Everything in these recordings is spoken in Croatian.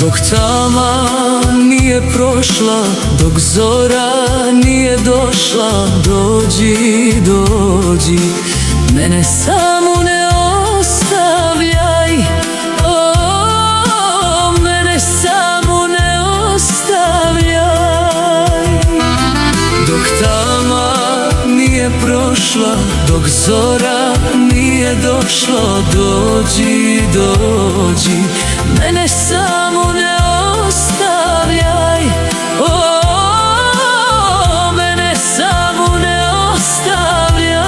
Dok tama nije prošla, dok zora nije došla, dođi, dođi, mene samu ne ostavljaj, o, mene samu ne ostavljaj. Dok tama nije prošla, dok zora nije došla, dođi, dođi, mene samu ne ostavljaj, o, mene samu ne ostavljaj.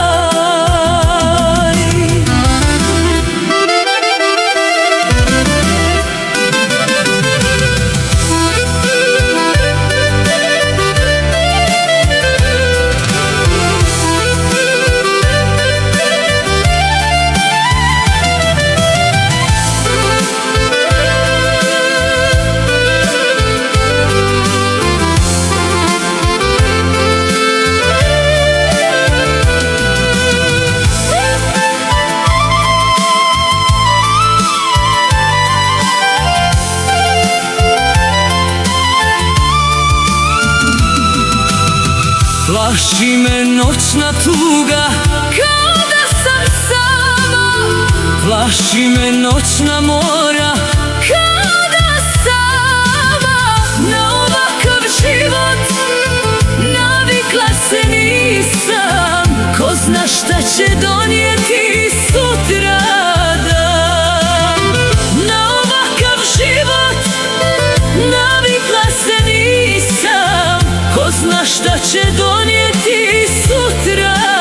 Plaši me noćna tuga kada sam sama, plaši me noćna mora kada sama. Na ovakav život navikla se nisam, ko zna šta će donijeti sutradan. Na ovakav život navikla se nisam, ko zna šta će donijeti sutradan.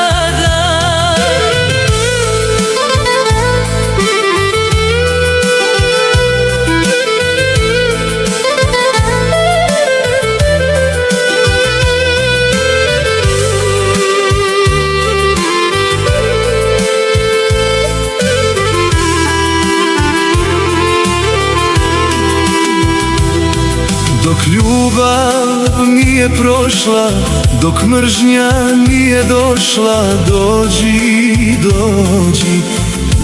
Dok ljubav nije prošla, dok mržnja nije došla, dođi, dođi,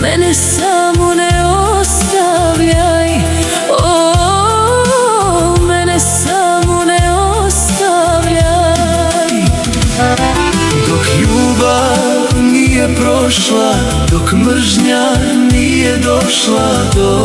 mene samu ne ostavljaj, o, mene samu ne ostavljaj. Dok ljubav nije prošla, dok mržnja nije došla, dođi.